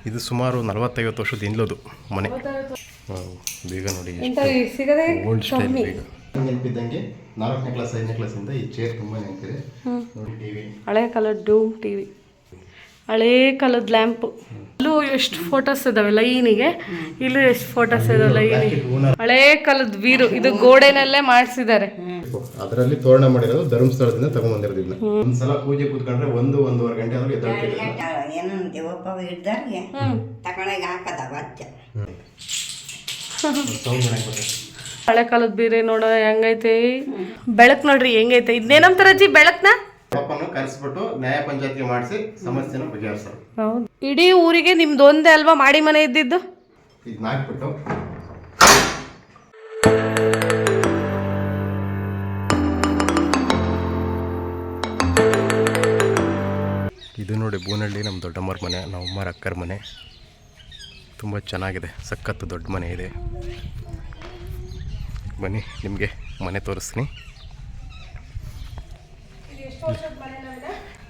ಇದು ಸುಮಾರು 40-50 ವರ್ಷದ ಹಿಂದ್ಲದು ಮನೆ. ಬೇಗ ನೋಡಿ ಓಲ್ಡ್ ಸ್ಟೈಲ್. ಬೇಗ ನೆನಪಿದ್ದಂಗೆ 4ನೇ ಕ್ಲಾಸ್ 5ನೇ ಕ್ಲಾಸಿಂದ ಈ ಚೇರ್ ತುಂಬ ನೆನಪಿದೆ ನೋಡಿ. ಟಿವಿ, ಹಳೆ ಕಾಲದ ಡೂಮ್ ಟಿವಿ, ಹಳೇ ಕಾಲದ ಲ್ಯಾಂಪು. ಇಲ್ಲೂ ಎಷ್ಟು ಫೋಟೋಸ್ ಇದಾವೆ ಲೈನಿಗೆ, ಇಲ್ಲೂ ಎಷ್ಟು ಫೋಟೋಸ್ ಇದಾವೆ ಲೈನಿಗೆ. ಹಳೇ ಕಾಲದ ವೀರು, ಇದು ಗೋಡೆನಲ್ಲೇ ಮಾಡಿಸಿದ್ದಾರೆ. ಅದರಲ್ಲಿ ತೋರಣ ಮಾಡಿರೋದು ಧರ್ಮಸ್ಥಳದಿಂದ ತಗೊಂಡ್ಬಂದಿರೋದಿಲ್ಲ. ಒಂದ್ಸಲ ಪೂಜೆ ಕೂತ್ಕೊಂಡ್ರೆ 1-1.5 ಗಂಟೆ ಆದ್ರೂ ಹಳೆ ಕಾಲದ ಬೀರೆ ನೋಡೋ ಹೆಂಗೈತೆ. ಬೆಳಕ್ ನೋಡ್ರಿ ಹೆಂಗೈತೆ. ಇದನ್ನೇನಂತಾರ ಅಜ್ಜಿ ಬೆಳಕ್ನ ಕರೆಸ್ಬಿಟ್ಟು ನ್ಯಾಯ ಪಂಚಾಯತ್ಗೆ ಮಾಡಿಸಿ ಸಮಸ್ಯೆನ ಬಗೆಹರಿಸ್ತಾರೆ. ಹೌದು, ಇಡೀ ಊರಿಗೆ ನಿಮ್ದು ಒಂದೇ ಅಲ್ವಾ ಮಾಡಿ ಮನೆ ಇದ್ದಿದ್ದು. ಇದನ್ನ ಹಾಕ್ಬಿಟ್ಟು ಇದು ನೋಡಿ ಬೂನಹಳ್ಳಿ ನಮ್ಮ ದೊಡ್ಡಮ್ಮರ ಮನೆ, ನಮ್ಮಮ್ಮರ ಅಕ್ಕರ ಮನೆ. ತುಂಬ ಚೆನ್ನಾಗಿದೆ, ಸಖತ್ತು ದೊಡ್ಡ ಮನೆ ಇದೆ. ಬನ್ನಿ ನಿಮಗೆ ಮನೆ ತೋರಿಸ್ತೀನಿ.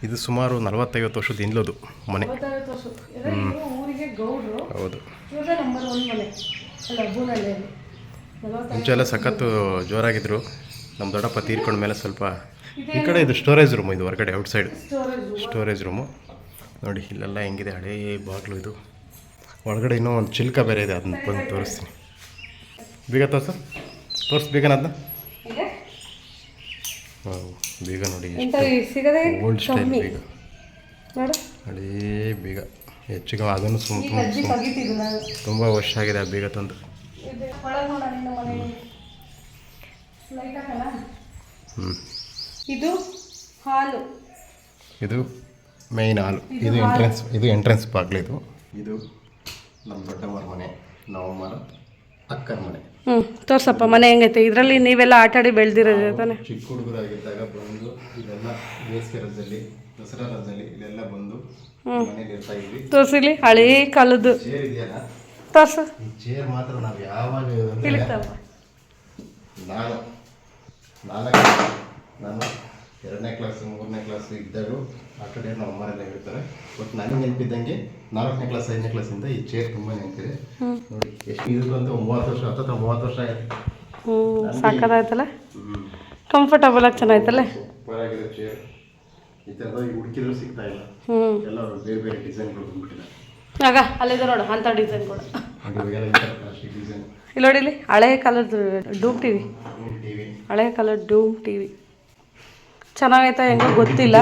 ಇದು ಸುಮಾರು 40-50 ವರ್ಷದ ಹಿಂದ್ಲದು ಮನೆ. ಹೌದು, ಮುಂಚೆ ಎಲ್ಲ ಸಖತ್ತು ಜೋರಾಗಿದ್ರು. ನಮ್ಮ ದೊಡ್ಡಪ್ಪ ತೀರ್ಕೊಂಡ್ಮೇಲೆ ಸ್ವಲ್ಪ ಈ ಕಡೆ ಇದು ಸ್ಟೋರೇಜ್ ರೂಮು, ಇದು ಹೊರಗಡೆ ಔಟ್ಸೈಡ್ ಸ್ಟೋರೇಜ್ ರೂಮು. ನೋಡಿ ಇಲ್ಲೆಲ್ಲ ಹೆಂಗಿದೆ, ಹಳೇ ಬಾಗಿಲು. ಇದು ಒಳಗಡೆ ಇನ್ನೂ ಒಂದು ಚಿಲ್ಕ ಬೇರೆ ಇದೆ, ಅದನ್ನ ಬಂದು ತೋರಿಸ್ತೀನಿ. ಬೇಗ ತೋರಿಸ್ ಬೇಗನ ಅದನ್ನ. ಬೇಗ ನೋಡಿ ಓಲ್ಡ್ ಸ್ಟೈಲ್. ಬೇಗ ಹಳೇ ಬೇಗ ಹೆಚ್ಚಿಗೆ ಅದನ್ನು ತುಂಬ ವರ್ಷ ಆಗಿದೆ ಆ ಬೇಗ ತಂದು. ಇದು ಹಾಲು, ಇದು ಮೇಯ್ನ್ ಹಾಲು. ಇದು ಎಂಟ್ರೆನ್ಸ್ ಬಾಗಿಲು. ಇದು ನಮ್ಮ ದೊಡ್ಡಮ್ಮರ ಮನೆ, ನಮ್ಮಮ್ಮರ ಅಕ್ಕರ ಮನೆ. ತೋರ್ಸಪ್ಪ ಮನೆ ಹೆಂಗೈತೆ. ಇದರಲ್ಲಿ ನೀವೆಲ್ಲ ಆಟಾಡಿ ಬೆಳೆದಿರೋದು ತಾನೆ. ಚಿಕ್ಕ ಹುಡುಗರಾಗಿದ್ದಾಗ ಬಂದು ಇದೆಲ್ಲ ಬೇಸಿಗೆ ರಜದಲ್ಲಿ, ದಸರಾ ರಜದಲ್ಲಿ ಇಲ್ಲೆಲ್ಲ ಬಂದು ಮನೇಲಿ ಇರ್ತಾ ಇದ್ವಿ. ತೋರಿಸಿಲಿ ಹಳೇ ಕಾಲದ್ದು ಚೇರ್ ಇದೆಯಲ್ಲ, ತೋರ್ಸು. ಈ ಚೇರ್ ಮಾತ್ರ ನಾವು ಯಾವಾಗ ನಾನು 2ನೇ ಕ್ಲಾಸ್ 3ನೇ ಕ್ಲಾಸ್ ಇದ್ದಾಗ ಆ ಕಡೆ ನಮ್ಮ ಅಮ್ಮರೆಲ್ಲ ಇರ್ತಾರೆ. ಬಟ್ ನನಗೆ ನೆನಪಿದ್ದಂಗೆ 4ನೇ ಕ್ಲಾಸ್ 5ನೇ ಕ್ಲಾಸಿಂದ ಈ ಚೇರ್ ತುಂಬ ನೆನಪಿದೆ ನೋಡಿ. ಎಷ್ಟು ಇದಕ್ಕಂತೂ 30 ವರ್ಷ, 30 ವರ್ಷ ಆಗಿದೆ. ಸಾಕಾಯ್ತಲ್ಲ, ಕಂಫರ್ಟಬಲ್ ಆಗಿ ಚೆನ್ನಾಯ್ತಲ್ಲ. ಸೂಪರ್ ಆಗಿದೆ ಚೇರ್. ಈ ಥರದ ಹುಡುಕಿದ್ರು ಸಿಗ್ತಾ ಇಲ್ಲ, ಎಲ್ಲ ಬೇರೆ ಬೇರೆ ಡಿಸೈನ್ಗಳು ಬಂದ್ಬಿಟ್ಟಿದೆ. ಆಗ ಅಲ್ಲಿದೆ ನೋಡು ಅಂಥ ಡಿಸೈನ್ ಕೂಡ. ಡಿಸೈನ್ ಇಲ್ಲಿ ನೋಡಿ, ಇಲ್ಲಿ ಹಳೆ ಕಾಲದ ಡೂಮ್ ಟಿವಿ, ಹಳೆ ಕಾಲದ ಡೂಮ್ ಟಿವಿ ಚೆನ್ನಾಗೈತಾ ಹೆಂಗೋ ಗೊತ್ತಿಲ್ಲ.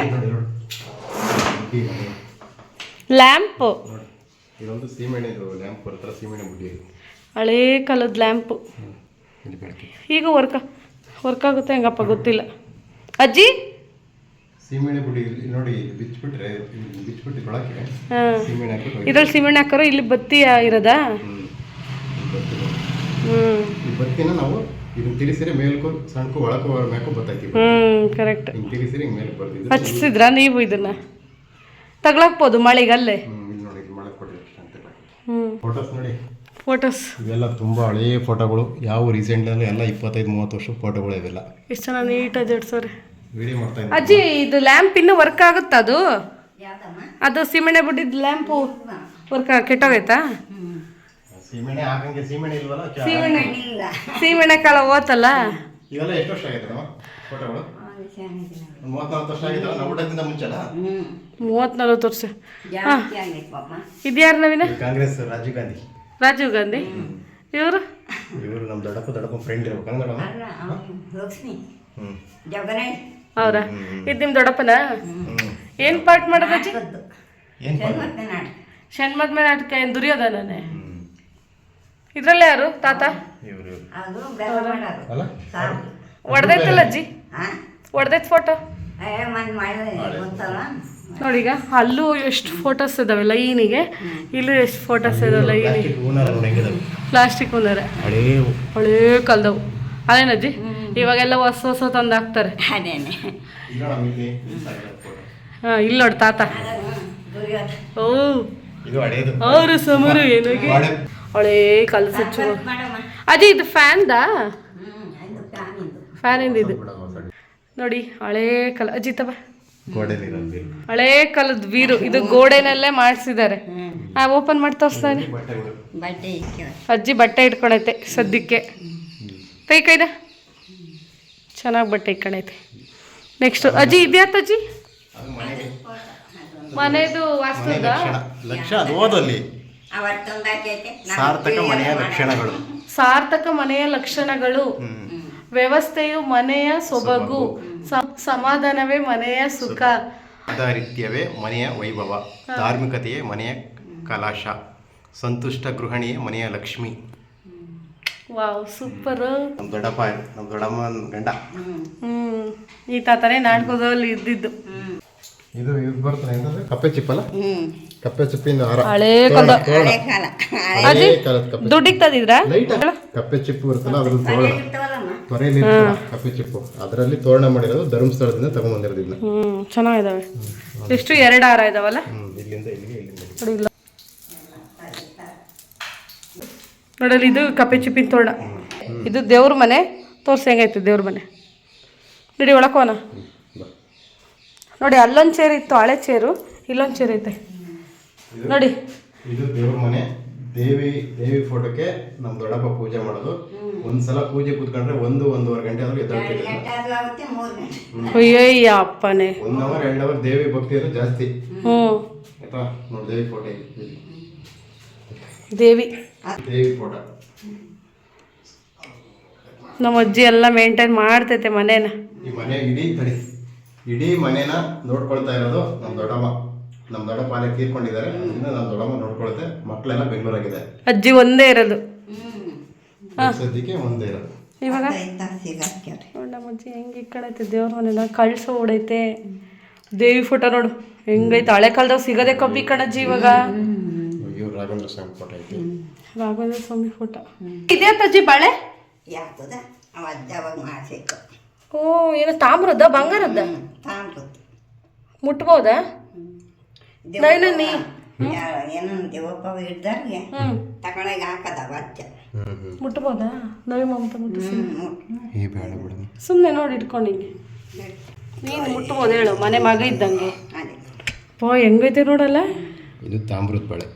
ಲ್ಯಾಂಪ್, ಇದೊಂದು ಸೀಮೆಣ್ಣೆದು ಲ್ಯಾಂಪ್ ಬರುತ್ತಲ್ಲ, ಸೀಮೆಣ್ಣೆ ಬುಡ್ಡಿ. ಹಳೇ ಕಾಲದ ಲ್ಯಾಂಪು ಈಗ ವರ್ಕ್ ಆಗುತ್ತೆ ಹೆಂಗಪ್ಪ ಗೊತ್ತಿಲ್ಲ. ಅಜ್ಜಿ ಸೀಮೆಣ್ಣೆ ಬುಡ್ಡಿ ನೋಡಿ, ಬಿಚ್ಚಿಬಿಟ್ರೆ ಒಳಕ್ಕೆ ಸೀಮೆಣ್ಣೆ ಹಾಕಿ ಇದ್ರಲ್ಲಿ ಸೀಮೆಣ್ಣೆ ಹಾಕೋರು. ಇಲ್ಲಿ ಬತ್ತಿ ಇರೋದಾ? ಈ ಬತ್ತಿನ ನಾವು ಇದನ್ನ ತಿರ್ಸಿದ್ರೆ ಮೇಲ್ಕೋ ಸಣ್ಣಕ್ಕೂ ಒಳಕ್ಕೂ ಮ್ಯಾಕೋ ಬತ್ತಾಕಿ. ಕರೆಕ್ಟ್. ಹಿಂಗೆ ತಿರ್ಸಿದ್ರೆ ಹಿಂಗೆ ಮೇಲೆ ಬರ್ತಿದ್ರು. ಹಚ್ಚಿಸಿದ್ರಾ ನೀವು ಇದನ್ನ? ತಗ್ಲಾಕ್ಬೋದು ಮಳೆಗೆ ಅಲ್ಲೇ. ಇಲ್ಲಿ ನೋಡಿ, ಇದು ಮಾಡಕ್ಕೆ ಕೊಡಿ ಅಂತ. ಫೋಟೋಸ್ ನೋಡಿ, ಫೋಟೋಸ್ ಇವೆಲ್ಲ ತುಂಬ ಹಳೆಯ ಫೋಟೋಗಳು. ಯಾವ ರೀಸೆಂಟ್ನಲ್ಲಿ ಎಲ್ಲ 25-30 ವರ್ಷ ಫೋಟೋಗಳು ಇವೆಲ್ಲ. ಎಷ್ಟು ಚೆನ್ನಾಗಿ ನೀಟಾಗಿ ಜಡ್ಸೋರಿ. ವಿಡಿಯೋ ಮಾಡ್ತಾ ಇದ್ದೀನಿ. ಅಜ್ಜಿ ಇದು ಲ್ಯಾಂಪ್ ಇನ್ನೂ ವರ್ಕ್ ಆಗುತ್ತಾ? ಅದು ಸೀಮೆಣ್ಣೆ ಬಿಟ್ಟಿದ್ದು ಲ್ಯಾಂಪು ವರ್ಕ್ ಕೆಟ್ಟೋಗೈತಾ? ಸೀಮೆಣ್ಣೆ ಹಾಕಂಗೆ ಸೀಮೆಣ್ಣೆ ಇಲ್ವಲ್ಲ, ಸೀಮೆಣ್ಣೆ ಕಾಲ ಹೋತಲ್ಲ. ಇವೆಲ್ಲ ಎಷ್ಟು ವರ್ಷ ಆಗೈತೆ ಫೋಟೋಗಳು? 30-40 ವರ್ಷ ಆಗಿತ್ತಲ್ಲ, ನಾವು ಊಟದಿಂದ ಮುಂಚೆಲ್ಲ. 30-40 ವರ್ಷ. ಇದ್ಯಾರು ನವೀನ? ಕಾಂಗ್ರೆಸ್ ರಾಜೀವ್ ಗಾಂಧಿ. ಇವರು ನಮ್ಮ ದೊಡ್ಡಪ್ಪ ಫ್ರೆಂಡ್ ಇರ್ಬೇಕು. ಹೌದಾ? ಇದು ನಿಮ್ಮ ದೊಡ್ಡಪ್ಪನ? ಏನು ಪಾಠ ಮಾಡೋದು ಅಜ್ಜಿ? ಷಣ್ಮದ್ಮೆ ನಾಟಕ. ಏನು ದುರ್ಯೋಧನನೇ? ಇದ್ರಲ್ಲೇ ಯಾರು ತಾತ? ಹೊಡೆದೈತಲ್ಲ ಅಜ್ಜಿ, ಹೊಡೆದೈತ್ ಫೋಟೋ ನೋಡಿ. ಈಗ ಅಲ್ಲೂ ಎಷ್ಟು ಫೋಟೋಸ್ ಇದಾವೆ ಲೈನಿಗೆ, ಇಲ್ಲೂ ಎಷ್ಟು ಫೋಟೋಸ್ ಇದಾವೆ ಲೈನಿಗೆ. ಪ್ಲಾಸ್ಟಿಕ್ ಉನ್ನರ ಹಳೇ ಕಾಲದವು ಅದೇನಜ್ಜಿ. ಇವಾಗೆಲ್ಲ ಹೊಸ ತಂದು ಹಾಕ್ತಾರೆ. ಹಾಂ, ಇಲ್ಲಿ ನೋಡಿ ತಾತ. ಓ ಅವರು ಸಮರು ಏನಾಗಿ ಹಳೇ ಕಾಲದ ಸ್ವಿಚ್. ಅಜ್ಜಿ ಇದು ಫ್ಯಾನ್ದಾ? ಫ್ಯಾನಿಂದ ಇದು ನೋಡಿ, ಹಳೇ ಕಾಲ. ಅಜ್ಜಿ ತಬ ಹಳೇ ಕಾಲದ ವೀರು, ಇದು ಗೋಡೆನಲ್ಲೇ ಮಾಡಿಸಿದ್ದಾರೆ. ಓಪನ್ ಮಾಡಿ ತೋರಿಸ್ತಾನೆ. ಬಟ್ಟೆಗಳು. ಬಟ್ಟೆ ಇಕ್ಕಿ ಅಜ್ಜಿ ಬಟ್ಟೆ ಇಟ್ಕೊಳೈತೆ ಸದ್ಯಕ್ಕೆ. ಕೈದ ಚೆನ್ನಾಗಿ ಬಟ್ಟೆ ಇಟ್ಕೊಳೈತೆ. ನೆಕ್ಸ್ಟ್ ಅಜ್ಜಿ ಇದ್ಯಾತ ಅಜ್ಜಿ ಅದು ಮನೆಗೆ ಮನೆದು ಮನೆ ವಾಸ್ತುದ ಲಕ್ಷ ಅದು ಓದಲ್ಲಿ ಅವತ್ತೊಂದಾಕೈತೆ ಸಾರ್ಥಕ ಮನೆಯ ಲಕ್ಷಣಗಳು. ಸಾರ್ಥಕ ಮನೆಯ ಲಕ್ಷಣಗಳು. ವ್ಯವಸ್ಥೆಯು ಮನೆಯ ಸೊಬಗು. ಸಮಾಧಾನವೇ ಮನೆಯ ಸುಖ. ಆಧಾರಿತ್ಯವೇ ಮನೆಯ ವೈಭವ. ಧಾರ್ಮಿಕತೆಯೇ ಮನೆಯ ಕಲಾಶ. ಸಂತುಷ್ಟ ಗೃಹಿಣಿಯೇ ಮನೆಯ ಲಕ್ಷ್ಮಿ. Wow super. ನಮ್ಮ ದೊಡ್ಡಪ್ಪ ನಮ್ಮ ದೊಡ್ಡಮ್ಮನ ಗಂಡ. ಈ ತಾತನೇ ನಾಟಕದಲ್ಲಿ ಇದ್ದಿದ್ದು. ಇದು ಬರ್ತದೆ ಎಂತಂದ್ರೆ ಕಪ್ಪೆ ಚಿಪ್ಪಲ್ಲ, ಕಪ್ಪೆ ಚಿಪ್ಪಿನ ಹಾರ. ಹಳೇ ಕಾಲ ಹಳೆ ಕಾಲ ಅಜ್ಜಿ ಕಾಲದ ಕಪ್ಪೆ ದುಡ್ಡಿಗೆ ತಂದಿದ್ರಾ? ಲೈಟ್ ಕಪ್ಪೆ ಚಿಪ್ಪು ಬರುತ್ತಲ್ಲ ಅದ್ರಲ್ಲಿ ತೋರಣ ಇರ್ತವಲ್ಲಮ್ಮ ತೊರೆಯಲ್ಲಿ ಕಪ್ಪೆ ಚಿಪ್ಪು ಅದರಲ್ಲಿ ತೋರಣ ಮಾಡಿರೋದು ಧರ್ಮಸ್ಥಳದಿಂದ ತಗೊಂಡ್ಬಂದಿರೋದು ಇದನ್ನ. ಚೆನ್ನಾಗಿದಾವೆ. ಎಷ್ಟು 2 ಹಾರ ಇದಾವಲ್ಲ ಇಲ್ಲಿಂದ ಇಲ್ಲಿಗೆ ಇಲ್ಲಿಂದ ಇಲ್ಲಿಗೆ. ನೋಡಿ ಇಲ್ಲ ನೋಡಲ್ಲಿ ಇದು ಕಪ್ಪೆ ಚಿಪ್ಪಿನ ತೋರಣ. ಇದು ದೇವ್ರ ಮನೆ. ತೋರ್ಸಿ ಹೆಂಗೈತೆ ದೇವ್ರ ಮನೆ. ನೋಡಿ ಒಳಕೋನ ಬಾ. ನೋಡಿ ಅಲ್ಲೊಂದು ಚೇರ್ ಇತ್ತು ಹಳೆ ಚೇರು, ಇಲ್ಲೊಂದು ಚೇರ್ ಐತೆ ನೋಡಿ. ಇದು ದೇವ್ರ ಮನೆ. ದೇವಿ ಫೋಟೋಕ್ಕೆ ನಮ್ಮ ದೊಡ್ಡಪ್ಪ ಪೂಜೆ ಮಾಡೋದು. ಒಂದ್ಸಲ ಪೂಜೆ ಕೂತ್ಕೊಂಡ್ರೆ 1-1.5 ಗಂಟೆ ಆದ್ರೂ ಎದ್ದೇಳ್ತಿಲ್ಲ. ಗಂಟೆ ಆಗುತ್ತೆ 3 ಗಂಟೆ ಅಯ್ಯಯ್ಯ ಅಪ್ಪನೇ. 1 ಅವರ್ 2 ಅವರ್ ದೇವಿ ಭಕ್ತಿ ಅಂದ್ರೆ ಜಾಸ್ತಿ ಹ್ಞೂ ಆಯ್ತಾ. ನೋಡಿ ದೇವಿ ಫೋಟೋ ದೇವಿ ದೇವಿ ಫೋಟೋ. ನಮ್ಮ ಅಜ್ಜಿ ಎಲ್ಲ ಮೇಂಟೈನ್ ಮಾಡ್ತೈತೆ ಮನೇನ. ಈ ಮನೆ ಇಡೀ ಮನೇನ ನೋಡ್ಕೊಳ್ತಾ ಇರೋದು ನಮ್ಮ ದೊಡ್ಡಮ್ಮ. ನಮ್ಮ ದೊಡ್ಡಪ್ಪ ಅಲ್ಲೇ ತೀರ್ಕೊಂಡಿದ್ದಾರೆ. ಅದರಿಂದ ನಮ್ಮ ದೊಡ್ಡಮ್ಮ ನೋಡ್ಕೊಳುತ್ತೆ. ಮಕ್ಕಳೆಲ್ಲ ಬೆಂಗಳೂರಾಗಿದೆ. ಅಜ್ಜಿ ಒಂದೇ ಇರೋದು ಸದ್ಯಕ್ಕೆ ಒಂದೇ ಇರೋದು. ಇವಾಗ ಸಿಗಾಕ್ಯವ್ರೆ ನೋಡಿ ನಮ್ಮ ಅಜ್ಜಿ ಹೆಂಗೆ ಇಕ್ಕಡೈತೆ ದೇವ್ರ ಮನೆನ. ಕಳ್ಸ ಓಡೈತೆ. ದೇವಿ ಫೋಟೋ ನೋಡು ಹೆಂಗೈತೆ. ಹಳೆ ಕಾಲದಾಗ ಸಿಗದೆ ಕಮ್ಮಿ ಕಣಜ್ಜಿ ಇವಾಗ. ಅಯ್ಯೋ ರಾಘವೇಂದ್ರ ಸ್ವಾಮಿ ಫೋಟೋ ಐತಿ. ರಾಘವೇಂದ್ರ ಸ್ವಾಮಿ ಫೋಟೋ ಇದ್ಯಾತ ಅಜ್ಜಿ ಬಾಳೆ? ಯಾವ್ದದ ಅವ ಅಜ್ಜ ಅವಾಗ ಮಾಡ್ಬೇಕು. ಓ ಏನೋ ತಾಮ್ರದ ಬಂಗಾರದ ತಾಮ್ರದ್ದು ಮುಟ್ಬೋದಾ? ನೈನನ್ನಿ ಏನೋ ದೇವಪ್ಪ ಹಿಡ್ದಾರ್ಗೆ ತಗೊಂಡಾಗ ಹಾಕದವ ಅಜ್ಜ. ಮುಟ್ಬೋದಾ? ನವಿ ಮಮತ ಮುಟ್ಟಿಸಿ ಈ ಬೇಡ ಬಿಡ ಸುಮ್ಮನೆ ನೋಡಿ ಇಟ್ಕೊಂಡು ಹಿಂಗೆ ನೀನು ಮುಟ್ಬೋದು ಹೇಳು. ಮನೆ ಮಗ ಇದ್ದಂಗೆ. ಅದೇ ಓ ಹೆಂಗೈತೆ ನೋಡಲ್ಲ. ಇದು ತಾಮ್ರದ ಬಳೆ.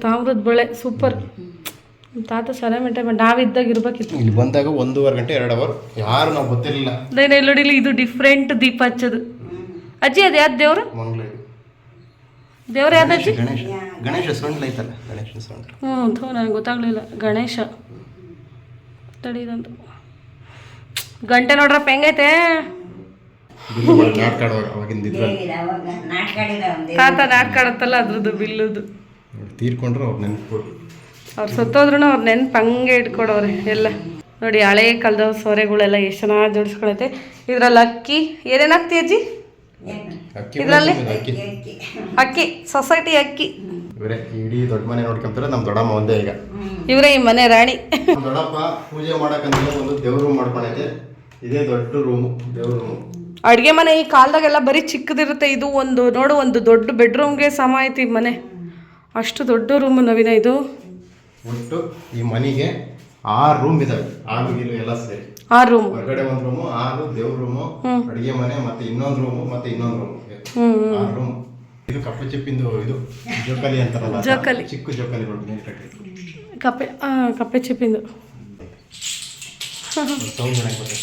ತಾಮ್ರದ ಬಳೆ ಸೂಪರ್. ತಾತ ಸರ ಮೇಂಟೈನ್ ಮಾಡಿ ನಾವಿದ್ದಾಗ ಇರ್ಬೇಕಿತ್ತು. ಇಲ್ಲಿ ಬಂದಾಗ 1.5 ಗಂಟೆ 2 ಅವರ್ ಯಾರು ನಾವು ಗೊತ್ತಿರಲಿಲ್ಲ. ನೋಡಿಲ್ಲ ಇದು ಡಿಫ್ರೆಂಟ್ ದೀಪ ಹಚ್ಚೋದು. ಅಜ್ಜಿ ಅದು ಯಾವ್ದು ದೇವ್ರು? ಮಂಗ್ಳ ಇದು ದೇವ್ರು ಯಾವ್ದು ಅಜ್ಜಿ? ಗಣೇಶ ಸೊಂಡ್ಲ ಐತಲ್ಲ ಗಣೇಶನ ಸೊಂಡ್ಲ. ಥೋ ನನಗೆ ಗೊತ್ತಾಗ್ಲಿಲ್ಲ. ಗಣೇಶ ತಡಿದಂತ ಗಂಟೆ ನೋಡ್ರಪ್ಪ ಹೆಂಗೈತೆ. ನಾಟಕ ಅವಾಗಿಂದ ಅವಾಗ ನಾಟಕ ತಾತ ನಾಟಕ ಆಡತ್ತಲ್ಲ ಅದ್ರದ್ದು ಬಿಲ್ಲುದು. ತೀರ್ಕೊಂಡ್ರು ಅವ್ರು ನೆನ್ಪು. ಅವ್ರು ಸತ್ತೋದ್ರು ಅವ್ರು ನೆನ್ಪು ಹಂಗೆ ಇಟ್ಕೊಡವ್ರೆ ಎಲ್ಲ. ನೋಡಿ ಹಳೆ ಕಾಲದ ಸೊರೆಗಳೆಲ್ಲ ಎಷ್ಟು ಚೆನ್ನಾಗಿ ಜೋಡಿಸ್ಕೊಳೈತೆ. ಇದ್ರಲ್ಲಿ ಅಕ್ಕಿ ಏನೇನು ಹಾಕ್ತಿ ಅಜ್ಜಿ ಇದರಲ್ಲಿ? ಅಕ್ಕಿ ಸೊಸೈಟಿ ಅಕ್ಕಿ. ಇವರೇ ಇಡೀ ದೊಡ್ಡ ಮನೆ ನೋಡ್ಕೊಂತಾರೆ. ನಮ್ಮ ದೊಡ್ಡಮ್ಮ ಒಂದೇ ಈಗ. ಇವರೇ ಈ ಮನೆ ರಾಣಿ. ದೊಡ್ಡಪ್ಪ ಪೂಜೆ ಮಾಡಕ್ಕಂತ ಒಂದು ದೇವ್ರ ರೂಮ್ ಮಾಡ್ಕೊಂಡೈತೆ. ಇದೇ ದೊಡ್ಡ ರೂಮು ದೇವ್ರ ರೂಮು. ಅಡುಗೆ ಮನೆ ಈ ಕಾಲದಾಗೆಲ್ಲ ಬರೀ ಚಿಕ್ಕದಿರುತ್ತೆ. ಇದು ಒಂದು ನೋಡು ಒಂದು ದೊಡ್ಡ ಬೆಡ್ರೂಮ್ಗೆ ಸಮ ಐತಿ ಈ ಮನೆ. ಅಷ್ಟು ದೊಡ್ಡ ರೂಮ್ ನವೀನ ಇದು. ಒಟ್ಟು ಈ ಮನೆಗೆ 6 ರೂಮ್ ಇದಾವೆ. 6 ಗೀಲು ಎಲ್ಲ ಸೇರಿ 6 ರೂಮ್. ಹೊರಗಡೆ 1 ರೂಮು, 6 ದೇವ್ರ ರೂಮು, ಅಡಿಗೆ ಮನೆ, ಮತ್ತೆ ಇನ್ನೊಂದು ರೂಮು, ಮತ್ತೆ ಇನ್ನೊಂದು ರೂಮು. 6 ರೂಮ್. ಇದು ಕಪ್ಪೆ ಚಿಪ್ಪಿಂದು ಇದು ಜೋಕಾಲಿ ಅಂತಾರಲ್ಲ, ಜೋಕಾಲಿ. ಚಿಕ್ಕ ಜೋಕಾಲಿ ನೋಡಿ ನೀರು ಕಟ್ಟಿ ಕಪ್ಪೆ ಚಿಪ್ಪಿಂದು ಸೌಂಡ್ ಚೆನ್ನಾಗಿ ಬರ್ತದೆ.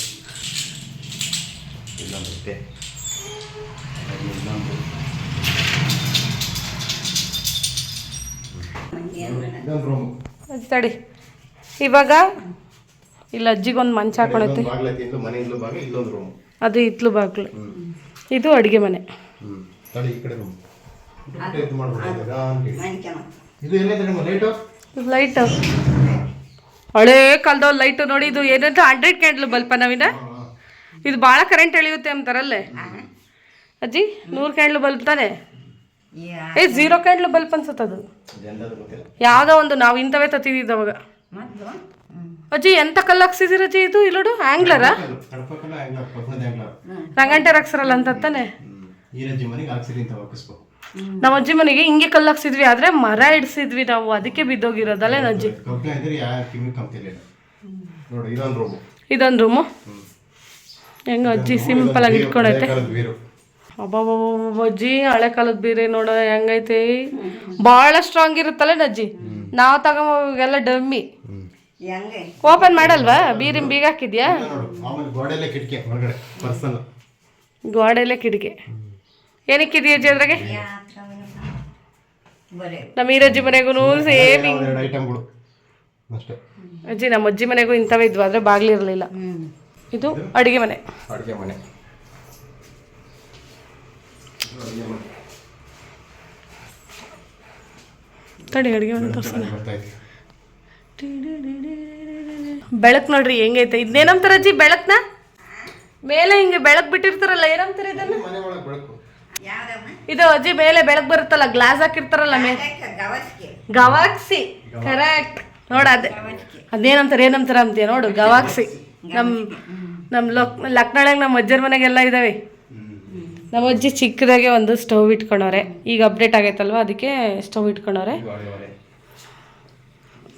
ಇನ್ನೊಂದು ಐತೆ. ಇನ್ನೊಂದು ರೂಮು ತಡಿ. ಇವಾಗ ಇಲ್ಲ ಅಜ್ಜಿಗೊಂದು ಮಂಚ ಹಾಕೊಳತ್ತೆ. ಬಾಗ್ಲೈತಿ. ಮನೆ ಇಲ್ಲೂ ಬಾಗಿಲು, ಇಲ್ಲೊಂದು ರೂಮು, ಅದು ಇತ್ಲು ಬಾಗ್ಲು. ಇದು ಅಡುಗೆ ಮನೆ. ತಡಿ ಈ ಕಡೆ ರೂಮ್. ಇದು ಮಾಡ್ಬಿಡಿ. ಇದು ಎಲ್ಲೈತೆ ನಿಮ್ಮ ಲೈಟು? ಲೈಟ್ ಹಳೇ ಕಾಲದ ಲೈಟು ನೋಡಿ. ಇದು ಏನಂತ 100 ಕ್ಯಾಂಡ್ಲ್ ಬಲ್ಪ ನವೀನ. ಇದು ಭಾಳ ಕರೆಂಟ್ ಎಳೆಯುತ್ತೆ ಅಂತಾರಲ್ಲೇ ಅಜ್ಜಿ. 100 ಕ್ಯಾಂಡ್ಲ್ ಬಲ್ಬ್ ತಾನೆ. 0 ಕ್ಯಾಂಡ್ಲ್ ಬಲ್ಬ್ ಅನ್ಸುತ್ತದು. ಯಾವುದೋ ಒಂದು ನಾವು ಇಂಥವೇ ತತ್ತಿದ್ದು ಅವಾಗ. ಅಜ್ಜಿ ಎಂತ ಕಲ್ಲು ಹಾಕ್ಸಿದಿರ ಅಜ್ಜಿ? ಇದು ಇಲ್ಲೋಡು ಆಂಗ್ಲರ ರಂಗಂಟೆ ಹಾಕ್ಸರಲ್ಲ ಅಂತ ತಾನೆ. ನಮ್ಮ ಅಜ್ಜಿ ಮನೆಗೆ ಹಿಂಗೆ ಕಲ್ಲು ಹಾಕ್ಸಿದ್ವಿ. ಆದ್ರೆ ಮರ ಇಡ್ಸಿದ್ವಿ ನಾವು, ಅದಕ್ಕೆ ಬಿದ್ದೋಗಿರೋದಲ್ಲ ಅಜ್ಜಿ. ಇದೊಂದು ರೂಮು ಹೆಂಗ ಅಜ್ಜಿ ಸಿಂಪಲ್ ಆಗಿ ಇಟ್ಕೊಂಡೈತೆ. ಅಜ್ಜಿ ಹಳೆ ಕಾಲದ ಬೀರೆ ನೋಡ ಹೆಂಗೈತಿ ಭಾಳ ಸ್ಟ್ರಾಂಗ್ ಇರುತ್ತಲ್ಲ ನಜ್ಜಿ. ನಾವು ತಗೊಂಬೋಗೆಲ್ಲ ಡಮ್ಮಿ. ಹೆಂಗೆ ಓಪನ್ ಮಾಡಲ್ವಾ? ಬೀರಿನ ಬೀಗ ಹಾಕಿದ್ಯಾ? ಗೋಡೆಯಲ್ಲೇ ಕಿಟಕಿ ಹೊರಗಡೆ ಪರ್ಸನ್ ಗೋಡೆಯಲ್ಲೇ ಕಿಟಕಿ ಏನಕ್ಕಿದೆಯಾ ಅಜ್ಜಿ ಅದ್ರಾಗೆ? ಬರೀ ನಮ್ಮ ಈರಜ್ಜಿ ಮನೆಗೂ ಸೇಮ್ ಎರಡು ಐಟಮ್ಗಳು ಅಷ್ಟೇ. ಅಜ್ಜಿ ನಮ್ಮ ಅಜ್ಜಿ ಮನೆಗೂ ಇಂಥವೇ ಇದ್ವು, ಆದರೆ ಬಾಗಿಲಿರಲಿಲ್ಲ. ಇದು ಅಡುಗೆ ಮನೆ. ಅಡುಗೆ ಮನೆ ತಡಿ, ಅಡುಗೆ ಮನೆ ತೋರಿಸೋಣ. ಗೊತ್ತಾಯ್ತು. ಬೆಳಕು ನೋಡ್ರಿ ಹೆಂಗೈತೆ. ಇದನ್ನೇನಂತಾರ ಅಜ್ಜಿ ಬೆಳಕ್ನ? ಮೇಲೆ ಹಿಂಗೆ ಬೆಳಕು ಬಿಟ್ಟಿರ್ತಾರಲ್ಲ, ಏನಂತಾರೆ ಇದನ್ನ? ಮನೆ ಒಳಗೆ ಬೆಳಕು. ಯಾವ್ದಮ್ಮ ಇದು ಅಜ್ಜಿ ಮೇಲೆ ಬೆಳಕು ಬರುತ್ತಲ್ಲ, ಗ್ಲಾಸ್ ಹಾಕಿರ್ತಾರಲ್ಲ ಮೇಲೆ. ಗವಸ್ಗೆ ಗವಾಕ್ಸಿ, ಕರೆಕ್ಟ್. ನೋಡ ಅದೇನಂತಾರೆ ಏನಂತಾರ ಅಂತೀಯ ನೋಡು, ಗವಾಕ್ಸಿ. ನಮ್ಮ ಲಕ್ನಳಾಗ ನಮ್ಮ ಅಜ್ಜರ ಮನೆಗೆಲ್ಲ ಇದಾವೆ. ನಮ್ಮ ಅಜ್ಜಿ ಚಿಕ್ಕದಾಗೆ ಒಂದು ಸ್ಟವ್ ಇಟ್ಕೊಂಡವ್ರೆ. ಈಗ ಅಪ್ಡೇಟ್ ಆಗೈತಲ್ವ, ಅದಕ್ಕೆ ಸ್ಟವ್ ಇಟ್ಕೊಂಡವ್ರೆ.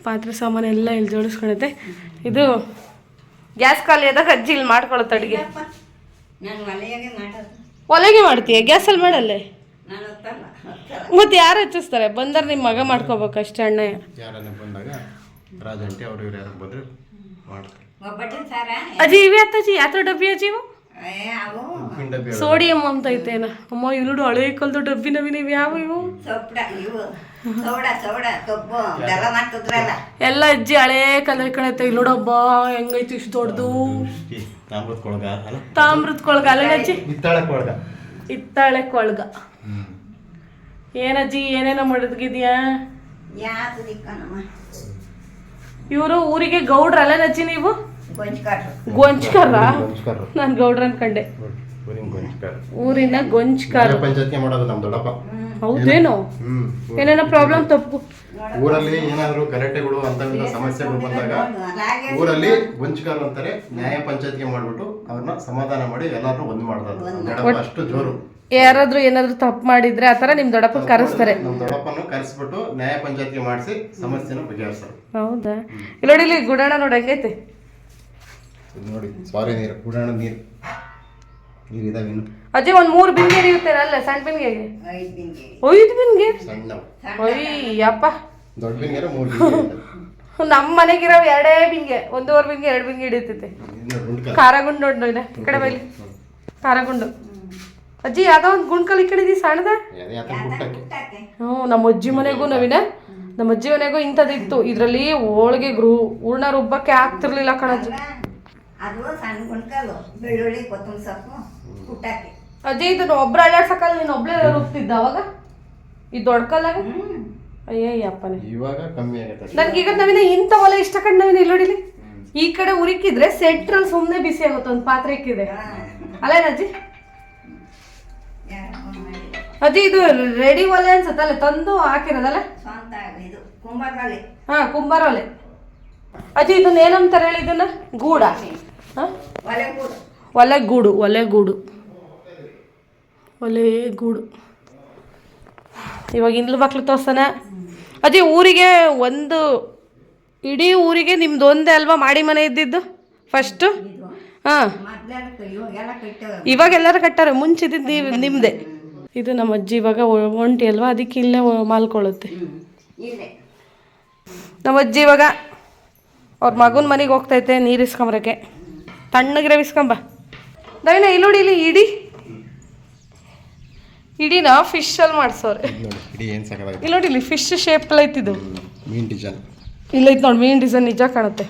ಪಾತ್ರೆ ಸಾಮಾನು ಎಲ್ಲ ಇಲ್ಲಿ ಜೋಡಿಸ್ಕೊಳತ್ತೆ. ಇದು ಗ್ಯಾಸ್ ಖಾಲಿ ಆದಾಗ ಅಜ್ಜಿ ಇಲ್ಲಿ ಮಾಡ್ಕೊಳತ್ತೆ ಅಡುಗೆ. ನಾನು ಮನೆಯಾಗೆ ಮಾಡೋದು. ಒಲೆಗೆ ಮಾಡ್ತೀಯ? ಗ್ಯಾಸಲ್ಲಿ ಮಾಡಲ್ಲೇ? ನಾನು ಹೊತ್ತಲ್ಲ. ಮತ್ತೆ ಯಾರು ಹಚ್ಚಿಸ್ತಾರೆ? ಬಂದರೆ ನಿಮ್ಮ ಮಗ ಮಾಡ್ಕೋಬೇಕು ಅಷ್ಟೇ. ಅಣ್ಣ ಯಾರನ್ನ ಬಂದಾಗ ರಾಜಂಟಿ ಅವ್ರು ಇವ್ರು ಯಾರು ಬಂದರೆ ಮಾಡ್ತಾರೆ. ಒಬ್ಬಟ್ಟಿನ ಸಾರ ಅಜ್ಜಿ ಇವೇ ಅಜ್ಜಿ ಯಾವ ಡಬ್ಬಿ ಅಜ್ಜಿ ಇವು? ಅವು ಸೋಡಿಯಂ ಅಂತ ಐತೇನ? ಅಮ್ಮ ಇವ್ ನೋಡು ಹಳೆ ಕಲ್ದು ಡಬ್ಬಿ ನವೀನ ಇವು ಯಾವ ಇವು? ಸೊಪ್ಪಡ ಇವು ಸೌಡ ಕಬ್ಬು ಬೆಲ್ಲ ಮಾಡ್ತಿದ್ರಲ್ಲ. ಎಲ್ಲ ಅಜ್ಜಿ ಹಳೆ ಕಲ್ಲು ಇಟ್ಕೊಂಡೈತೆ. ಇಲ್ಲಿ ನೋಡಬ್ಬ ಹೆಂಗೈತಿ ಇಷ್ಟು ದೊಡ್ಡದು. ತಾಮ್ರದ ಕೊಳಗ ಅಲ್ಲ, ತಾಮ್ರದ ಕೊಳಗ ಅಲ್ಲ ಅಜ್ಜಿ? ಹಿತ್ತಾಳೆ ಕೊಳಗ. ಹಿತ್ತಾಳೆ ಕೊಳಗ. ಏನಜ್ಜಿ ಏನೇನೋ ಮಡಗಿದ್ಯಾ? ಯಾತು ದಿಕ್ಕನಮ್ಮ ಇವರು ಊರಿಗೆ ಗೌಡ್ರಲ್ಲ ಅಜ್ಜಿ ನೀವು? ಗೊಂಚ್ಕಾಟ್ರು. ಗೊಂಚ್ಕರ? ಗೊಂಚ್ಕರು. ನಾನು ಗೌಡ್ರ ಅನ್ಕಂಡೆ. ಊರಿನ ಗೊಂಚ್ಕರು. ಊರಿನ ಗೊಂಚ್ಕರ. ಪಂಚಾಯತ್ಗೆ ಮಾಡೋದು ನಮ್ಮ ದೊಡ್ಡಪ್ಪ. ಹೌದೇನೋ? ಏನೇನೋ ಪ್ರಾಬ್ಲಮ್ ತಪ್ಪು. ಊರಲ್ಲಿ ಏನಾದ್ರು ಗಲಾಟೆಗಳು ಅಂತ ಸಮಸ್ಯೆಗಳು ಬಂದಾಗ ಊರಲ್ಲಿ ಗೊಂಚ್ಕರು ಅಂತಾರೆ. ನ್ಯಾಯ ಪಂಚಾಯತ್ಗೆ ಮಾಡ್ಬಿಟ್ಟು ಅವ್ರನ್ನ ಸಮಾಧಾನ ಮಾಡಿ ಎಲ್ಲಾರು ಒಂದ್ ಮಾಡ್ತಾರೆ. ದೊಡ್ಡಪ್ಪ ಅಷ್ಟು ಜೋರು. ಯಾರಾದ್ರೂ ಏನಾದ್ರು ತಪ್ಪು ಮಾಡಿದ್ರೆ ಆತರ ನಿಮ್ ದೊಡ್ಡಪ್ಪ ಕರೆಸ್ತಾರೆ. ನಮ್ಮ ದೊಡ್ಡಪ್ಪನ ಕರೆಸ್ಬಿಟ್ಟು ನ್ಯಾಯ ಪಂಚಾಯತ್ಗೆ ಮಾಡಿಸಿ ಸಮಸ್ಯೆನ ಬಗೆಹರಿಸ್ತಾರೆ. ಹೌದಾ? ಇಲ್ಲಿ ನೋಡಿ, ಇಲ್ಲಿ ಗುಡಾಣ ನೋಡಿ ಹೆಂಗೈತೆ ನೋಡಿ. ಸಾರಿ, ನೀರು ಕುಡಾಣ ನೀರು ಇದಾವೆ ಇನ್ನು. ಅಜ್ಜಿ ಒಂದ್ 3 ಬಿಂಗೆ ಇರುತ್ತೆ ಅಲ್ಲ? ಸಣ್ಣ ಬಿಂಗೆಗೆ 5 ಬಿಂಗೆ 5 ಬಿಂಗೆ? ಸಣ್ಣ ಅಯ್ಯಪ್ಪ. ದೊಡ್ಡ ಬಿಂಗೆರ 3 ಬಿಂಗೆ. ನಮ್ಮ ಮನೆಗಿರೋ 2 ಬಿಂಗೆ, 1.5 ಬಿಂಗೆ 2 ಬಿಂಗೆ ಹಿಡಿತೈತೆ. ಖಾರಗುಂಡು ನೋಡಿ ಈ ಕಡೆ ಬೈಲಿ. ಖಾರಗುಂಡು ಅಜ್ಜಿ ಯಾವ್ದೋ ಒಂದು ಗುಂಡ್ಕಲ್ ಈ ಕಡೆ ಇದೀವಿ ಸಣ್ಣದ. ನಮ್ಮ ಅಜ್ಜಿ ಮನೆಗೂ ನವೀನ, ನಮ್ಮ ಅಜ್ಜಿ ಮನೆಗೂ ಇಂಥದ್ದಿತ್ತು. ಇದರಲ್ಲಿ ಹೋಳಿಗೆ ಹೂರ್ಣ ರುಬ್ಬಕ್ಕೆ ಆಗ್ತಿರ್ಲಿಲ್ಲ ಕಣಜ್ಜಿ. ಅದು ಸಣ್ಣ ಗುಂಡ್ಕಲ್ಲು, ಬೆಳ್ಳುಳ್ಳಿ ಕೊತ್ತಂಬರಿ ಸೊಪ್ಪು ಕುಟ್ಟಾಕಿ. ಅಜ್ಜಿ ಇದನ್ನ ಒಬ್ರು ಅಳ್ಳಾಡ್ಸಕ್ಕಲ್ಲ, ನೀನು ಒಬ್ಳೆ ರುಬ್ತಿದ್ದ ಅವಾಗ ಈ ದೊಡ್ಡ ಕಲ್ಲಾಗ? ಅಯ್ಯಪ್ಪನೇ, ಇವಾಗ ಕಮ್ಮಿ ಆಗುತ್ತೆ. ನನ್ಗೀಗ ನವೀನ ಇಂಥ ಒಲೆ ಇಷ್ಟ ಕಂಡು ನವೀನ. ಇಲ್ಲಿ ನೋಡಿಲಿ, ಈ ಕಡೆ ಉರಿಕಿದ್ರೆ ಸೆಂಟ್ರಲ್ ಸುಮ್ಮನೆ ಬಿಸಿ ಆಗುತ್ತೆ. ಒಂದು ಪಾತ್ರೆ ಇಕ್ಕಿದೆ ಅಲ್ಲೇನಜ್ಜಿ? ಅಜ್ಜಿ ಇದು ರೆಡಿ ಒಲೆ ಅನ್ಸತ್ತಲ್ಲ, ತಂದು ಹಾಕಿರೋದಲ್ಲ? ಸ್ವಂತ ಇದು ಕುಂಬಾರೊಲೆ. ಹಾ, ಕುಂಬಾರ ಒಲೆ. ಅಜ್ಜಿ ಇದನ್ನ ಏನಂತಾರೆ ಹೇಳಿ? ಇದನ್ನ ಗೂಡ? ಒಲೆಗೂಡು. ಒಲೆಗೂಡು. ಒಲೆಗೂಡು. ಒಲೆಗೂಡು. ಇವಾಗ ಇಂದ್ಲು ಮಕ್ಳು ತೋರ್ಸನ ಅಜ್ಜಿ. ಊರಿಗೆ ಒಂದು ಇಡೀ ಊರಿಗೆ ನಿಮ್ದು ಒಂದೇ ಅಲ್ವಾ ಮಾಡಿ ಮನೆ ಇದ್ದಿದ್ದು ಫಸ್ಟು? ಹಾಂ, ಇವಾಗ ಎಲ್ಲರೂ ಕಟ್ಟಾರೆ. ಮುಂಚಿದ್ದು ನಿಮ್ಮದೇ. ಇದು ನಮ್ಮ ಅಜ್ಜಿ ಇವಾಗ ಒಂಟಿ ಅಲ್ವಾ, ಅದಕ್ಕೆ ಇಲ್ಲೇ ಮಾಲ್ಕೊಳ್ಳುತ್ತೆ. ನಮ್ಮ ಅಜ್ಜಿ ಇವಾಗ ಅವ್ರ ಮಗನ ಮನೆಗೆ ಹೋಗ್ತೈತೆ ನೀರು ಇಸ್ಕೊಂಬರಕ್ಕೆ. ತಣ್ಣಗಿರೋ ಇಸ್ಕೊಂಬ ನವೀನ. ಇಲ್ಲಿ ನೋಡಿ, ಇಲ್ಲಿ ಇಡೀನ ಫಿಶಲ್ಲಿ ಮಾಡಿಸೋರೆ. ಇಲ್ಲಿ ನೋಡಿ, ಇಲ್ಲಿ ಫಿಶ್ ಶೇಪ್ ಐತಿದ್ದು ಮೀನ್ ಡಿಸೈನ್. ಇಲ್ಲ ಐತೆ ನೋಡಿ, ಮೀನ್ ಡಿಸೈನ್ ನಿಜ ಕಾಣುತ್ತೆ.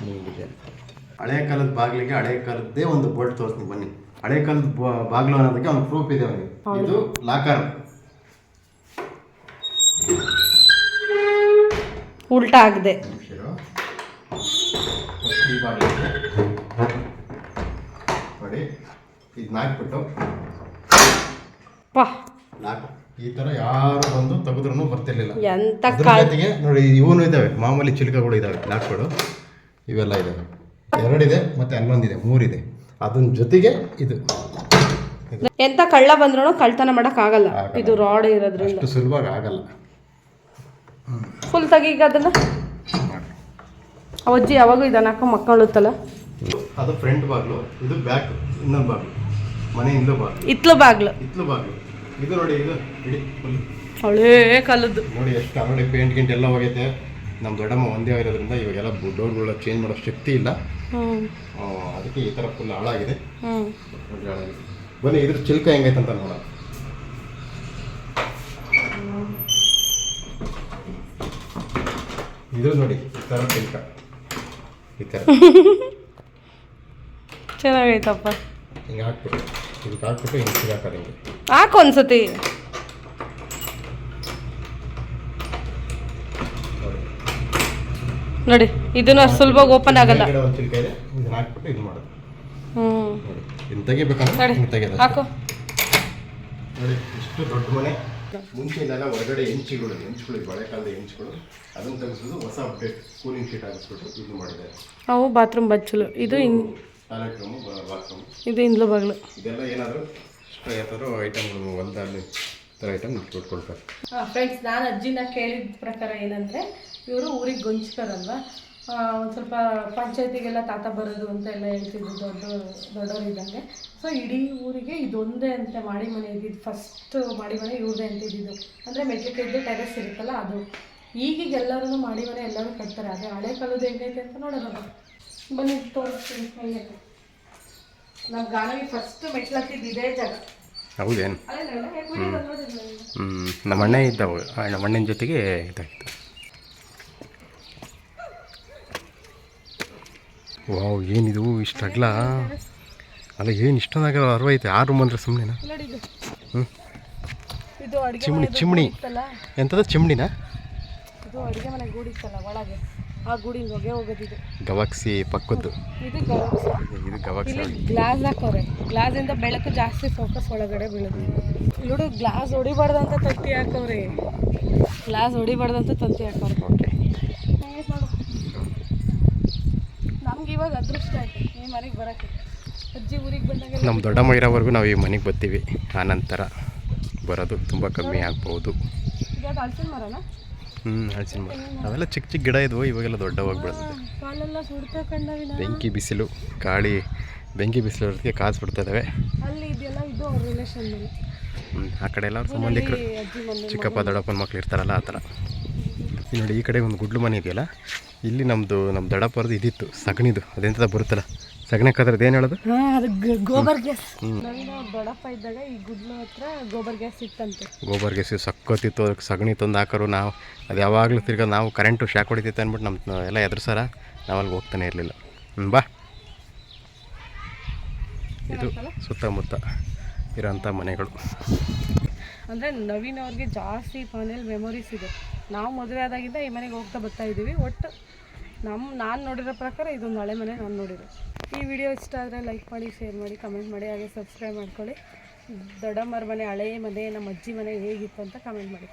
ಹಳೆ ಕಾಲದ ಬಾಗಿಲಿಗೆ ಹಳೆ ಕಾಲದ್ದೇ ಒಂದು ಬೋರ್ಡ್ ತೋರಿಸ್ತೀನಿ ಬನ್ನಿ. ಹಳೆ ಕಾಲದ ಬಾಗಿಲು ಅನ್ನೋದಕ್ಕೆ ಒಂದು ಪ್ರೂಫ್ ಇದೆ ಅವನಿಗೆ. ಇದು ಲಾಕರ್. ಉಲ್ಟಾ ಆಗದೆ ನೋಡಿ, ಇದನ್ನ ಹಾಕ್ಬಿಟ್ಟು ಲಾಕ್. ಈ ತರ ಯಾರು ಬಂದು ತೆಗೆದ್ರೂ ಬರ್ತಿರ್ಲಿಲ್ಲ. ಎಂತ ಜೊತೆಗೆ ನೋಡಿ, ಇವನು ಇದಾವೆ ಮಾಮೂಲಿ ಚಿಲ್ಕಗಳು ಇದಾವೆ, ಲಾಕ್ಗಳು ಇವೆಲ್ಲ ಇದಾವೆ. 2 ಇದೆ, ಮತ್ತೆ ಅಲ್ಲೊಂದಿದೆ, 3 ಇದೆ. ಅದನ್ನ ಜೊತೆಗೆ ಇದು ಎಂತ ಕಳ್ಳ ಬಂದ್ರೂ ಕಳ್ತನ ಮಾಡಕ್ ಆಗಲ್ಲ. ಇದು ರಾಡ್ ಇರೋದ್ರಿಂದ ಅಷ್ಟು ಸುಲಭವಾಗಿ ಆಗಲ್ಲ. ಫುಲ್ ತೆಗೀಗ ಅದನ್ನ. ಅವಜ್ಜಿ ಯಾವಾಗೂ ಇದನ್ನ ಹಾಕೋ ಮಕ್ಕಳುತ್ತಲ್ಲ. ಅದು ಫ್ರಂಟ್ ಬಾಗ್ಲು, ಇದು ಬ್ಯಾಕ್ ಇನ್ನೊಂದು ಬಾಗ್ಲು. ಮನೆ ಇಂದು ಬಾಗಿಲು, ಇತ್ಲು ಬಾಗ್ಲು, ಇತ್ಲು ಬಾಗಿಲು. ಇದು ನೋಡಿ, ಇದು ಇಡೀ ಫುಲ್ ಹಳೇ ಕಾಲದ್ದು. ನೋಡಿ ಎಷ್ಟು ಆಲ್ರೆಡಿ ಪೇಂಟ್ ಗಿಂಟ್ ಎಲ್ಲ ಹೋಗೈತೆ. ನಮ್ಮ ದೊಡ್ಡಮ್ಮ ಒಂದೇ ಆಗಿರೋದ್ರಿಂದ ಇವಾಗೆಲ್ಲ ಡೋರ್ಗಳ ಚೇಂಜ್ ಮಾಡೋ ಶಕ್ತಿ ಇಲ್ಲ. ಅದಕ್ಕೆ ಈ ಥರ ಫುಲ್ ಹಾಳಾಗಿದೆ. ನೋಡಿ ಹಾಳಾಗಿದೆ. ಬನ್ನಿ ಇದ್ರ ಚಿಲ್ಕ ಹೆಂಗೈತೆ ಅಂತ ನೋಡೋಣ. ಇದು ನೋಡಿ ಈ ಥರ ಚಿಲ್ಕ, ಈ ಥರ ಚೆನ್ನಾಗೈತಪ್ಪ. ಹಿಂಗೆ ಹಾಕ್ಬಿಟ್ಟು ಇದಕ್ಕೆ ಹಾಕ್ಬಿಟ್ಟು ಹಿಂಗೆ ಸಿಗಾಕೋದು. ಹಿಂಗೆ ಹಾಕು ಒಂದ್ಸತಿ. ನೋಡಿ ಇದನ್ನು ಅಷ್ಟು ಸುಲಭವಾಗಿ ಓಪನ್ ಆಗಲ್ಲ. ಒಂದು ಚಿಲ್ಕ ಇದೆ, ಇದನ್ನ ಹಾಕ್ಬಿಟ್ಟು ಇದು ಮಾಡೋದು. ನೋಡಿ ಇದನ್ನ ತೆಗಿಬೇಕಂದ್ರೆ ನೋಡಿ ಹಿಂಗೆ ತೆಗೆದು ಹಾಕು. ನೋಡಿ ಇಷ್ಟು ದೊಡ್ಡ ಮನೆ. ಮುಂಚೆಯಿಂದೆಲ್ಲ ಹೊರಗಡೆ ಹೆಂಚುಗಳು ಹಳೆ ಕಾಲದ ಹೆಂಚುಗಳು, ಅದನ್ನು ತೆಗೆಸೋದು ಹೊಸ ಅಪ್ಡೇಟ್ ಕೂಲಿಂಗ್ ಶೀಟ್ ಹಾಕಿಸ್ಬಿಟ್ಟು ಇದು ಮಾಡಿದ್ದಾರೆ. ಅವು ಬಾತ್ರೂಮ್ ಬಚ್ಚಲು, ಇದು ಟಾಯ್ಲೆಟ್ ರೂಮು, ಬಾತ್ರೂಮ್, ಇದು ಇಂದ್ಲು ಬಾಗ್ಲು. ಇದೆಲ್ಲ ಏನಾದರೂ ಯಾವ್ದಾದ್ರು ಐಟಮ್ಗಳು ಹೊಲದಲ್ಲಿ ಥರ ಐಟಮ್ ಇಟ್ಕೊಳ್ತಾರೆ. ಫ್ರೆಂಡ್ಸ್, ನಾನು ಅಜ್ಜಿನ ಕೇಳಿದ ಪ್ರಕಾರ ಏನಂದರೆ, ಇವರು ಊರಿಗೆ ಗೊಂಚ್ಕರಲ್ವ, ಒಂದು ಸ್ವಲ್ಪ ಪಂಚಾಯತಿಗೆಲ್ಲ ತಾತ ಬರೋದು ಅಂತ ಎಲ್ಲ ಹೇಳ್ತಿದ್ರು ದೊಡ್ಡವರಿದ್ದಂಗೆ. ಸೊ ಇಡೀ ಊರಿಗೆ ಇದೊಂದೇ ಅಂತ ಮಾಡಿ ಮನೆ ಇದ್ದಿದ್ದು, ಫಸ್ಟ್ ಮಾಡಿ ಮನೆ ಇವ್ರದೇ ಅಂತ ಇದ್ದಿದ್ದು. ಅಂದರೆ ಮೆಟ್ಲಿಕ್ಕೆ ಟೆರೆಸ್ ಇರುತ್ತಲ್ಲ ಅದು. ಈಗೀಗ ಎಲ್ಲರೂ ಮಾಡಿ ಮನೆ ಎಲ್ಲರೂ ಕಟ್ತಾರೆ. ಅದೇ ಹಳೆ ಕಾಲದ ಹೆಂಗೈತೆ ಅಂತ ನೋಡೋಣ ಬನ್ನಿ, ತೋರಿಸ್ತೀನಿ ಹೆಂಗೈತೆ. ನಮ್ಮ ಗಾನವಿ ಫಸ್ಟ್ ಮೆಟ್ಲತ್ತಿದ್ದು ಇದೇ ಜಾಗ. ಹೌದೇನು? ನಮ್ಮ ಅಣ್ಣ ಇದ್ದವು, ನಮ್ಮ ಅಣ್ಣನ ಜೊತೆಗೆ ಇದಾಗಿತ್ತು. ವಾವ್, ಏನಿದು ಇಷ್ಟು ಅಗಲ ಅಲ್ಲ, ಏನು ಇಷ್ಟೊಂದಾಗ ಅರ್ವೈತೆ. 6 ರೂಮ್ ಅಂದರೆ ಸುಮ್ಮನೆನಾ? ಇದು ಅಡುಗೆ ಚಿಮ್ನಿ ಎಂಥದ್ದು ಚಿಮ್ನಿನಾ? ಇದು ಅಡುಗೆ ಮನೆ ಗೂಡಿ ಇತ್ತಲ್ಲ ಒಳಗೆ, ಆ ಗೂಡಿಂದ ಹೊಗೆ ಹೋಗೋದಿದೆ. ಗವಾಕ್ಸಿ ಪಕ್ಕದ್ದು ಇದು ಗವಾಕ್ಸಿ. ಇದು ಗವಾಕ್ಸಿ. ಇಲ್ಲಿ ಗ್ಲಾಸ್ ಹಾಕೋರೆ, ಗ್ಲಾಸಿಂದ ಬೆಳಕು ಜಾಸ್ತಿ ಫೋಕಸ್ ಒಳಗಡೆ ಬೀಳುತ್ತೆ. ನೋಡು, ಗ್ಲಾಸ್ ಹೊಡಿಬಾರ್ದಂತ ತಂತಿ ಹಾಕವ್ರೆ, ಗ್ಲಾಸ್ ಹೊಡಿಬಾರ್ದಂತ ತಂತಿ ಹಾಕವ್ರೆ. ಓಕೆ, ನೋಡು, ನಮ್ಗೆ ಇವಾಗ ಅದೃಷ್ಟ ಆಯ್ತು ಈ ಮನೆಗೆ ಬರೋಕ್ಕೆ. ಅಜ್ಜಿ ಊರಿಗೆ ಬಂದಾಗ ನಮ್ಮ ದೊಡ್ಡಮ್ಮ ಇರೋವರೆಗೂ ನಾವು ಈ ಮನೆಗೆ ಬರ್ತೀವಿ. ಆನಂತರ ಬರೋದು ತುಂಬ ಕಮ್ಮಿ ಆಗ್ಬೋದು. ಇದು ಹಲಸಿನ ಮರನಾ? ಹಲಸಿನ ಮರ ಅವೆಲ್ಲ ಚಿಕ್ಕ ಚಿಕ್ಕ ಗಿಡ ಇದ್ವು, ಇವಾಗೆಲ್ಲ ದೊಡ್ಡವಾಗಿ ಬೆಳೆದಿದೆ. ಕಾಲೆಲ್ಲ ಸುಡ್ತಾ ಕಂಡವಿನ. ಬೆಂಕಿ ಬಿಸಿಲು, ಗಾಳಿ, ಬೆಂಕಿ ಬಿಸಿಲು ಇರೋದಕ್ಕೆ ಕಾಸು ಬಿಡ್ತಿದ್ದಾವೆ. ಅಲ್ಲಿ ಇದೆಲ್ಲ ಇದು ಅವ್ರ ರಿಲೇಷನ್ ಮನೆ. ಆ ಕಡೆ ಎಲ್ಲ ಸಂಬಂಧಿಕರು, ಚಿಕ್ಕಪ್ಪ ದೊಡ್ಡಪ್ಪನ ಮಕ್ಳು ಇರ್ತಾರಲ್ಲ ಆ ಥರ. ನೋಡಿ ಈ ಕಡೆ ಒಂದು ಗುಡ್ಲು ಮನೆ ಇದೆಯಲ್ಲ, ಇಲ್ಲಿ ನಮ್ಮ ದೊಡ್ಡಪ್ಪರದ್ದು ಇದಿತ್ತು, ಸಗಣಿದು. ಅದೆಂತ ಬರುತ್ತಲ್ಲ ಸಗಣಿ ಹಾಕೋದ್ರದ್ದು ಏನು ಹೇಳೋದು? ಅದು ಗೋಬರ್ ಗ್ಯಾಸ್. ನವೀನ ದೊಡ್ಡಪ್ಪ ಇದ್ದಾಗ ಈ ಗುಡ್ಲು ಹತ್ರ ಗೋಬರ್ ಗ್ಯಾಸ್ ಇತ್ತಂತೆ. ಗೋಬರ್ ಗ್ಯಾಸ್ ಸಕ್ಕತ್ತಿತ್ತು. ಅದಕ್ಕೆ ಸಗಣಿ ತಂದು ಹಾಕೋರು ನಾವು. ಅದು ಯಾವಾಗಲೂ ತಿರ್ಗಾ ನಾವು ಕರೆಂಟು ಶಾಕ್ ಹೊಡಿತೈತೆ ಅಂದ್ಬಿಟ್ಟು ನಮ್ಮ ಎಲ್ಲ ಎದುರ್ಸಾರ, ನಾವು ಅಲ್ಲಿಗೆ ಹೋಗ್ತಾನೆ ಇರಲಿಲ್ಲ. ಬಾ, ಇದು ಸುತ್ತಮುತ್ತ ಇರೋಂಥ ಮನೆಗಳು. ಅಂದರೆ ನವೀನ್ ಅವ್ರಿಗೆ ಜಾಸ್ತಿ ಮನೇಲಿ ಮೆಮೊರೀಸ್ ಇದೆ. ನಾವು ಮದುವೆ ಆದಾಗಿಂದ ಈ ಮನೆಗೆ ಹೋಗ್ತಾ ಬರ್ತಾ ಇದ್ದೀವಿ. ಒಟ್ಟು ನಾನು ನೋಡಿರೋ ಪ್ರಕಾರ ಇದೊಂದು ಹಳೆ ಮನೆ ನಾನು ನೋಡಿರೋ. ಈ ವಿಡಿಯೋ ಇಷ್ಟ ಆದರೆ ಲೈಕ್ ಮಾಡಿ, ಶೇರ್ ಮಾಡಿ, ಕಮೆಂಟ್ ಮಾಡಿ, ಹಾಗೆ ಸಬ್ಸ್ಕ್ರೈಬ್ ಮಾಡ್ಕೊಳ್ಳಿ. ದೊಡ್ಡಮ್ಮರ ಮನೆ, ಹಳೆಯ ಮನೆ, ನಮ್ಮ ಅಜ್ಜಿ ಮನೆ ಹೇಗಿತ್ತು ಅಂತ ಕಮೆಂಟ್ ಮಾಡಿ.